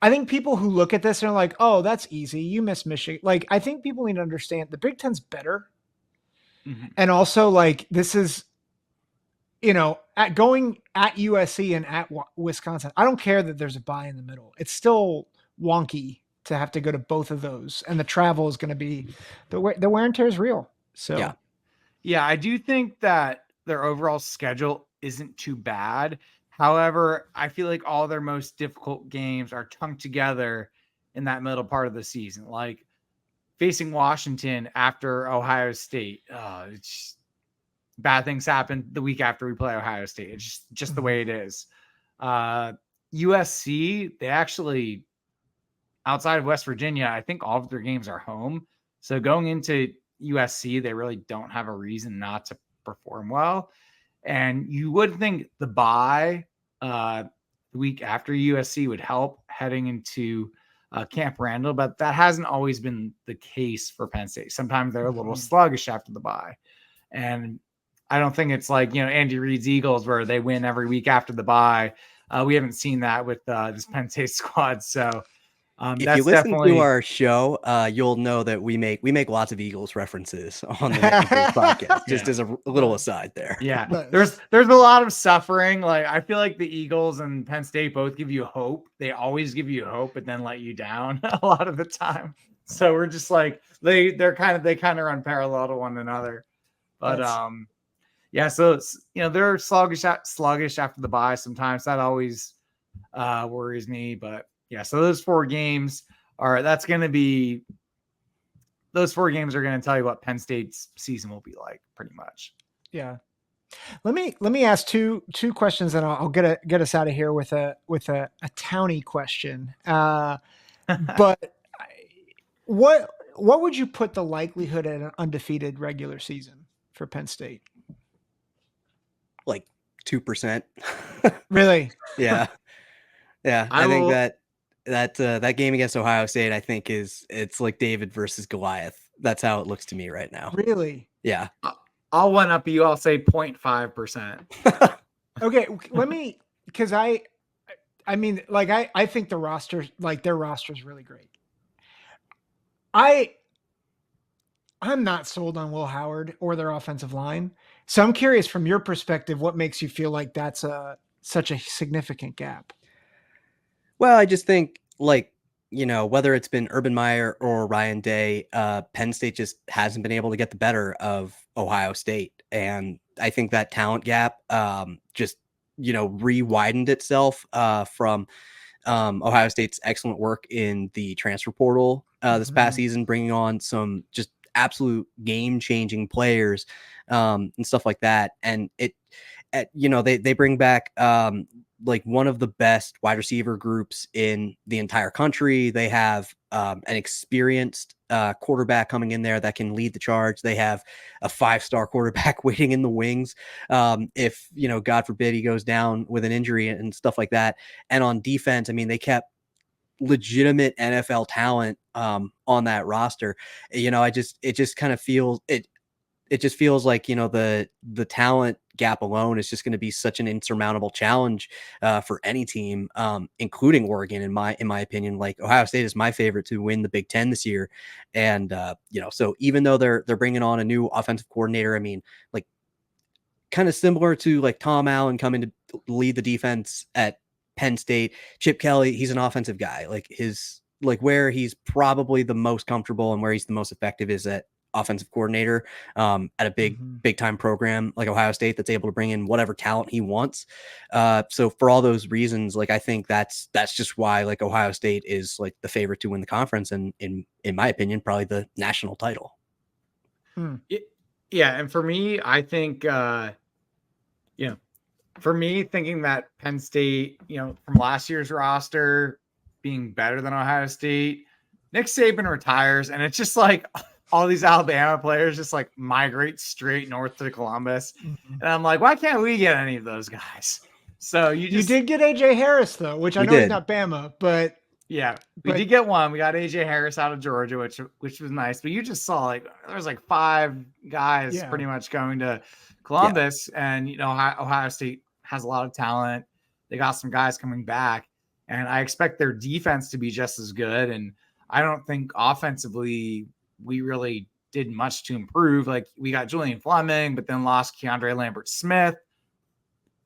I think people who look at this and are like, oh, that's easy. You miss Michigan. Like, I think people need to understand the Big Ten's better. Mm-hmm. And also, like, this is, going at USC and at Wisconsin. I don't care that there's a bye in the middle. It's still wonky to have to go to both of those. And the travel is going to be, the wear and tear is real. So, yeah, I do think that their overall schedule isn't too bad. However, I feel like all their most difficult games are chunked together in that middle part of the season. Like facing Washington after Ohio State. It's bad things happen the week after we play Ohio State. It's just the way it is. USC, they actually, outside of West Virginia, I think all of their games are home. So going into USC, they really don't have a reason not to perform well. And you would think the bye the week after USC would help heading into Camp Randall, but that hasn't always been the case for Penn State. Sometimes they're a little sluggish after the bye. And I don't think it's like, Andy Reid's Eagles where they win every week after the bye. We haven't seen that with this Penn State squad. So if you listen to our show, you'll know that we make lots of Eagles references on the Nittany Blues podcast. Just as a little aside there. Yeah, there's a lot of suffering. Like I feel like the Eagles and Penn State both give you hope. They always give you hope, but then let you down a lot of the time. So we're just like they kind of run parallel to one another. But so they're sluggish after the bye. Sometimes that always worries me, but. Yeah, so those four games are going to tell you what Penn State's season will be like, pretty much. Yeah. Let me ask two questions, and I'll get us out of here with a towny question. But what would you put the likelihood at an undefeated regular season for Penn State? Like 2%. Really? Yeah. Yeah, I think that game against Ohio State, I think it's like David versus Goliath. That's how it looks to me right now. Really? Yeah. I'll one up you. I'll say 0.5%. Okay. Because I think the roster, like their roster is really great. I'm not sold on Will Howard or their offensive line. So I'm curious from your perspective, what makes you feel like that's such a significant gap? Well, I just think whether it's been Urban Meyer or Ryan Day, Penn State just hasn't been able to get the better of Ohio State. And I think that talent gap just, re-widened itself from Ohio State's excellent work in the transfer portal this past season, bringing on some just absolute game-changing players and stuff like that. And they bring back like one of the best wide receiver groups in the entire country. They have an experienced quarterback coming in there that can lead the charge. They have a 5-star quarterback waiting in the wings. If, God forbid he goes down with an injury and stuff like that. And on defense, they kept legitimate NFL talent on that roster. It just kind of feels it just feels like, the talent gap alone is just going to be such an insurmountable challenge for any team, including Oregon. In my opinion, like Ohio State is my favorite to win the Big Ten this year, and so even though they're bringing on a new offensive coordinator, I mean, like kind of similar to like Tom Allen coming to lead the defense at Penn State, Chip Kelly, he's an offensive guy. Like where he's probably the most comfortable and where he's the most effective is at offensive coordinator at a big time program like Ohio State that's able to bring in whatever talent he wants. So for all those reasons, like I think that's just why like Ohio State is like the favorite to win the conference and in my opinion probably the national title. Yeah, and for me, I think for me thinking that Penn State, from last year's roster being better than Ohio State, Nick Saban retires, and it's just like all these Alabama players just like migrate straight north to Columbus. And I'm like, why can't we get any of those guys? So you did get AJ Harris though, which I know is not Bama, but yeah, we did get one. We got AJ Harris out of Georgia, which was nice. But you just saw like there's like 5 guys pretty much going to Columbus, and Ohio State has a lot of talent. They got some guys coming back, and I expect their defense to be just as good. And I don't think offensively we really did much to improve. Like we got Julian Fleming, but then lost Keandre Lambert-Smith.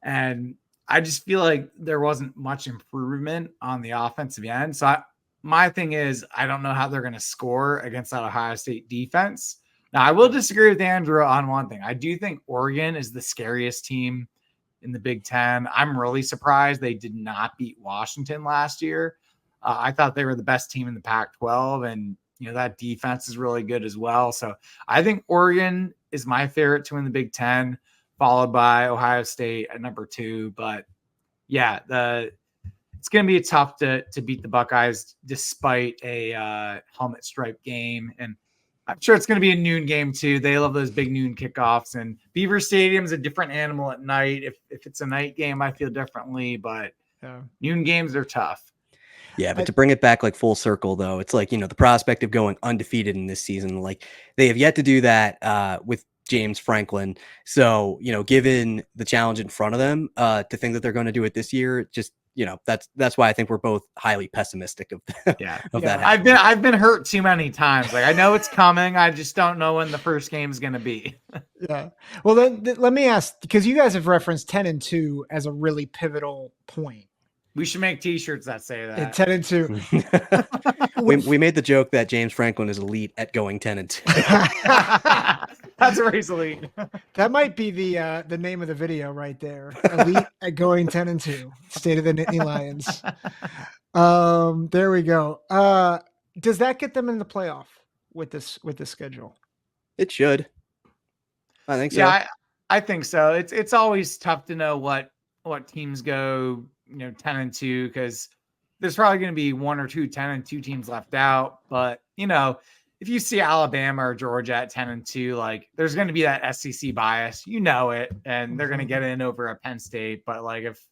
And I just feel like there wasn't much improvement on the offensive end. So my thing is, I don't know how they're going to score against that Ohio State defense. Now, I will disagree with Andrew on one thing. I do think Oregon is the scariest team in the Big Ten. I'm really surprised they did not beat Washington last year. I thought they were the best team in the Pac-12, and that defense is really good as well. So I think Oregon is my favorite to win the Big Ten, followed by Ohio State at number 2. But yeah, it's going to be tough to beat the Buckeyes despite a helmet stripe game. And I'm sure it's going to be a noon game too. They love those big noon kickoffs, and Beaver Stadium's a different animal at night. If it's a night game, I feel differently, but noon games are tough. Yeah, but to bring it back like full circle though, it's like, the prospect of going undefeated in this season, like they have yet to do that with James Franklin. So, given the challenge in front of them, to think that they're going to do it this year, just, that's why I think we're both highly pessimistic of that. I've been hurt too many times. Like I know it's coming. I just don't know when the first game is going to be. Yeah. Well, then let me ask, because you guys have referenced 10-2 as a really pivotal point. We should make T-shirts that say that. 10-2. we made the joke that James Franklin is elite at going 10-2. That's where he's elite. That might be the name of the video right there. Elite at going 10-2. State of the Nittany Lions. There we go. Does that get them in the playoff with this schedule? It should. I think so. Yeah, I think so. It's always tough to know what teams go 10-2, because there's probably going to be 1 or 2 10-2 teams left out. But if you see Alabama or Georgia at 10-2, like there's going to be that SEC bias, it, and they're going to get in over a Penn State. But like if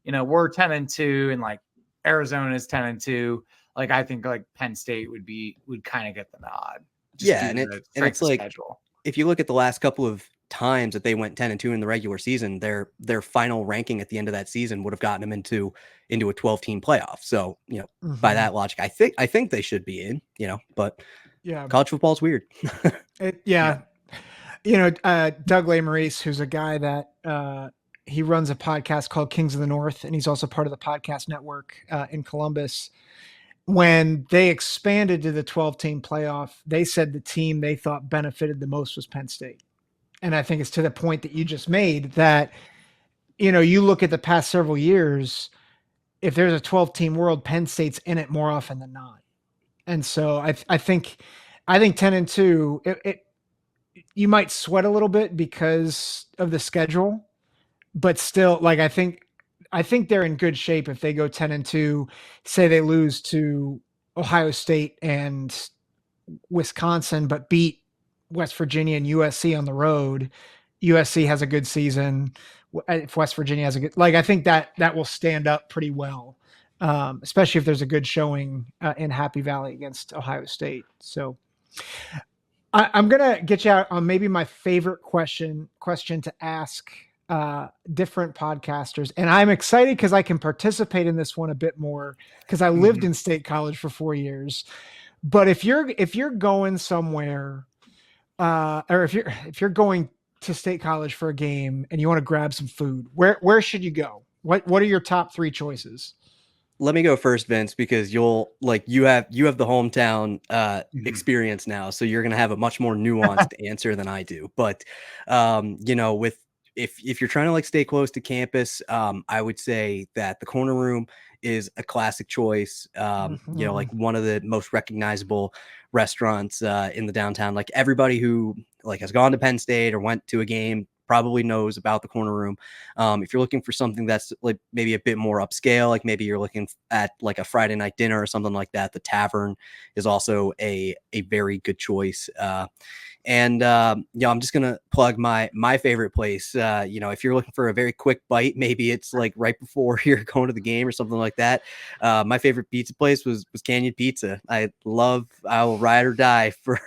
we're 10-2 and like Arizona is 10-2, like I think like Penn State would kind of get the nod. And it's like schedule. If you look at the last couple of times that they went 10-2 in the regular season, their final ranking at the end of that season would have gotten them into a 12-team playoff. So, by that logic, I think they should be in, but college football is weird. Doug Lesmerises, who's a guy that he runs a podcast called Kings of the North, and he's also part of the podcast network in Columbus. When they expanded to the 12-team playoff, they said the team they thought benefited the most was Penn State. And I think it's to the point that you just made that, you look at the past several years, if there's a 12-team world, Penn State's in it more often than not. And so I think 10-2, you might sweat a little bit because of the schedule, but still, like, I think they're in good shape if they go 10-2, say they lose to Ohio State and Wisconsin, but beat West Virginia and USC on the road. USC has a good season. If West Virginia has a good, I think that will stand up pretty well, especially if there's a good showing in Happy Valley against Ohio State. So I'm going to get you out on maybe my favorite question to ask different podcasters, and I'm excited because I can participate in this one a bit more because I lived in State College for 4 years. But if you're going somewhere, or if you're going to State College for a game and you want to grab some food, where should you go? What are your top 3 choices? Let me go first, Vince, because you have the hometown experience now, so you're going to have a much more nuanced answer than I do. But if you're trying to stay close to campus, I would say that the Corner Room is a classic choice. One of the most recognizable restaurants in the downtown. Like everybody who has gone to Penn State or went to a game probably knows about the Corner Room. If you're looking for something that's maybe a bit more upscale, maybe you're looking at a Friday night dinner or something like that, the Tavern is also a very good choice. I'm just gonna plug my favorite place. If you're looking for a very quick bite, maybe it's right before you're going to the game or something like that. My favorite pizza place was Canyon Pizza. I will ride or die for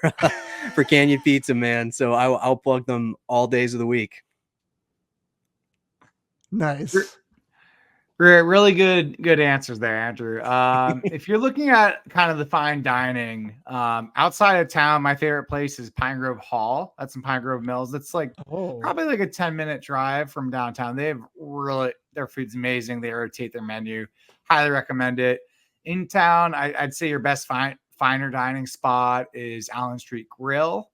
for Canyon Pizza, man. So I'll plug them all days of the week. Nice. Really good answers there, Andrew. If you're looking at kind of the fine dining outside of town, my favorite place is Pine Grove Hall. That's in Pine Grove Mills. That's probably a 10-minute drive from downtown. They have their food's amazing. They rotate their menu. Highly recommend it. In town, I'd say your best finer dining spot is Allen Street Grill.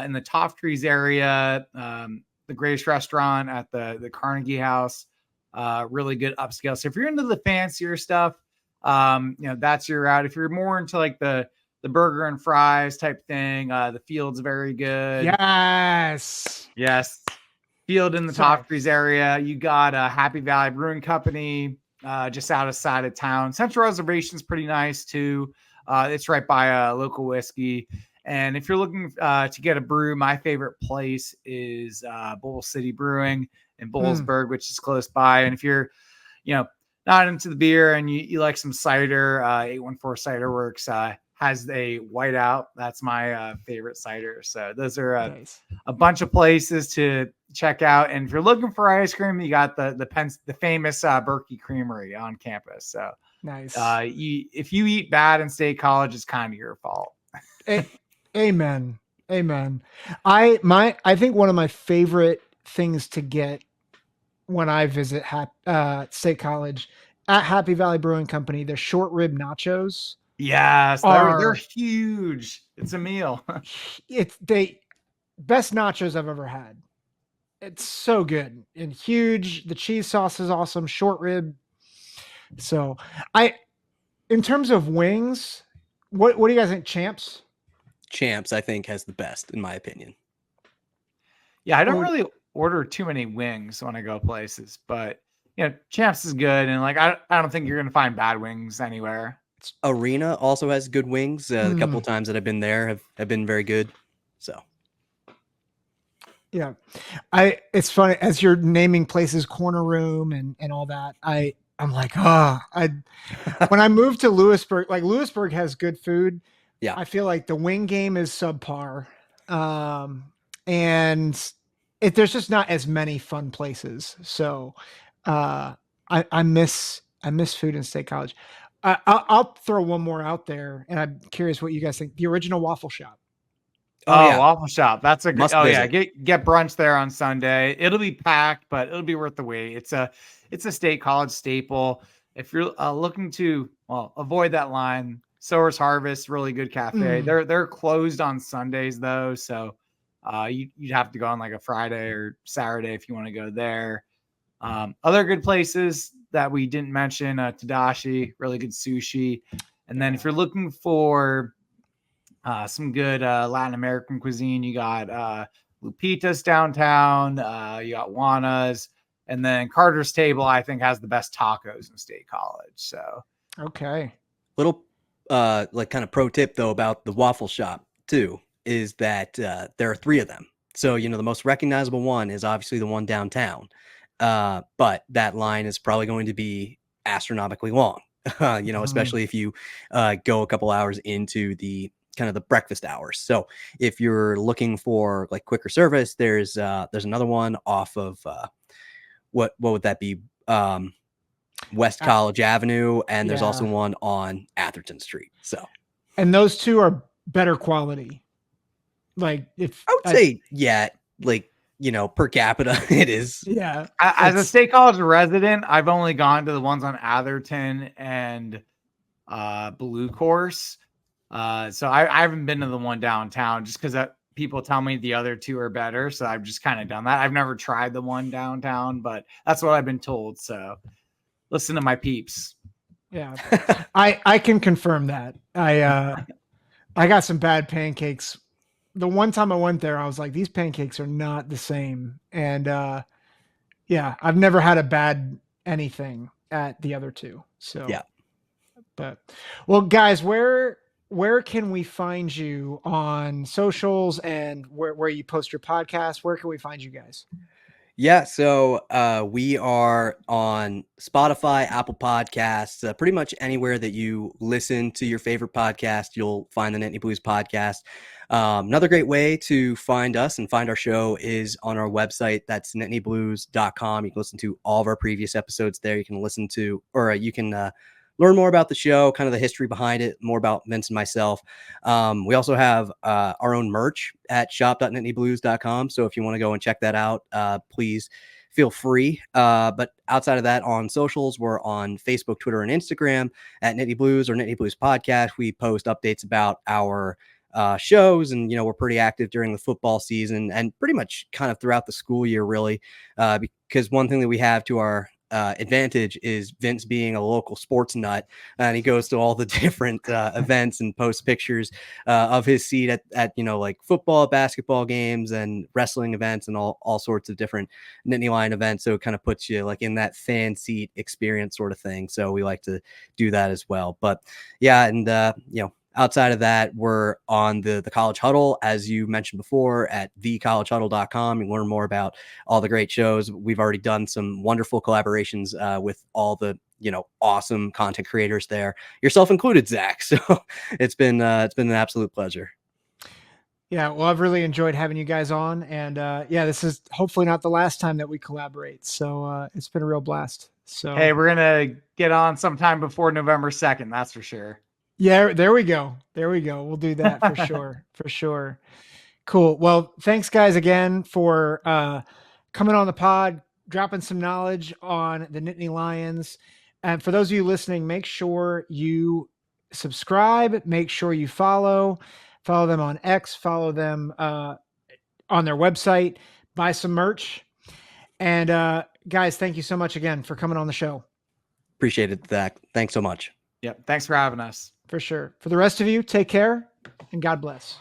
In the Toft Trees area, the Grace Restaurant at the Carnegie House. Really good upscale. So if you're into the fancier stuff, that's your route. If you're more into the burger and fries type thing, the Field's very good. Yes. Field in the Toft Trees area. You got Happy Valley Brewing Company just outside of town. Central Reservation's pretty nice too. It's right by a local whiskey. And if you're looking to get a brew, my favorite place is Bowl City Brewing in Bowlesburg, which is close by. And if you're, not into the beer and you like some cider, 814 Cider Works has a whiteout. That's my favorite cider. So those are nice. A bunch of places to check out. And if you're looking for ice cream, you got the famous Berkey Creamery on campus. So nice. If you eat bad in State College, it's kind of your fault. Amen. I think one of my favorite things to get when I visit State College at Happy Valley Brewing Company, their short rib nachos. Yes, they're huge. It's a meal. It's best nachos I've ever had. It's so good and huge. The cheese sauce is awesome. Short rib. So in terms of wings, what do you guys think? Champs, I think, has the best, in my opinion. Yeah, I don't really order too many wings when I go places, but Champs is good, and I don't think you're gonna find bad wings anywhere. Arena also has good wings. The couple of times that I've been there have been very good. So yeah, it's funny as you're naming places, Corner Room and all that. I'm like, when I moved to Lewisburg, Lewisburg has good food. Yeah, I feel like the wing game is subpar, and there's just not as many fun places. So I miss food in State College. I'll throw one more out there, and I'm curious what you guys think. The Original Waffle Shop. Yeah. Waffle Shop. That's a good. Yeah, get brunch there on Sunday. It'll be packed, but it'll be worth the wait. It's a State College staple. If you're looking to avoid that line, Sower's Harvest, really good cafe. They're closed on Sundays though, so you'd have to go on a Friday or Saturday if you want to go there. Other good places that we didn't mention, Tadashi, really good sushi. And then if you're looking for some good Latin American cuisine, you got Lupita's downtown, you got Juana's, and then Carter's Table, I think, has the best tacos in State College. So okay. Little kind of pro tip though about the waffle shop too is that there are 3 of them. So the most recognizable one is obviously the one downtown. But that line is probably going to be astronomically long, especially if you go a couple hours into the kind of the breakfast hours. So if you're looking for quicker service, there's another one off of what would that be? West College Avenue, and there's also one on Atherton Street. So, and those two are better quality. Like, if I would say, like, per capita, it is. Yeah. As a State College resident, I've only gone to the ones on Atherton and Blue Course. So I haven't been to the one downtown just because people tell me the other two are better. So I've just kind of done that. I've never tried the one downtown, but that's what I've been told. So listen to my peeps. Yeah. I can confirm that. I got some bad pancakes. The one time I went there, I was like, these pancakes are not the same. And I've never had a bad anything at the other two. So yeah. But well, guys, where can we find you on socials and where you post your podcast? Where can we find you guys? Yeah, so we are on Spotify, Apple Podcasts, pretty much anywhere that you listen to your favorite podcast, you'll find the Nittany Blues Podcast. Another great way to find us and find our show is on our website. That's nittnyblues.com. You can listen to all of our previous episodes there. You can listen to, or you can learn more about the show, kind of the history behind it, more about Vince and myself. We also have our own merch at shop.nittnyblues.com. So if you want to go and check that out, please feel free. But outside of that, on socials, we're on Facebook, Twitter, and Instagram at Nittany Blues or Nittany Blues Podcast. We post updates about our shows, and we're pretty active during the football season and pretty much kind of throughout the school year, really, because one thing that we have to our advantage is Vince being a local sports nut, and he goes to all the different events and posts pictures of his seat at like football, basketball games and wrestling events and all sorts of different Nittany Lion events. So it kind of puts you like in that fan seat experience sort of thing. So we like to do that as well. But yeah, and outside of that, we're on the College Huddle, as you mentioned before, at thecollegehuddle.com. You learn more about all the great shows. We've already done some wonderful collaborations with all the awesome content creators there, yourself included, Zach. So it's been an absolute pleasure. Yeah, well, I've really enjoyed having you guys on, and this is hopefully not the last time that we collaborate. So it's been a real blast. So hey, we're gonna get on sometime before November 2nd. That's for sure. Yeah, there we go. We'll do that for sure. For sure. Cool. Well, thanks guys again for coming on the pod, dropping some knowledge on the Nittany Lions. And for those of you listening, make sure you subscribe, make sure you follow them on X, follow them on their website, buy some merch. And guys, thank you so much again for coming on the show. Appreciate it, Zach. Thanks so much. Yep. Thanks for having us. For sure. For the rest of you, take care and God bless.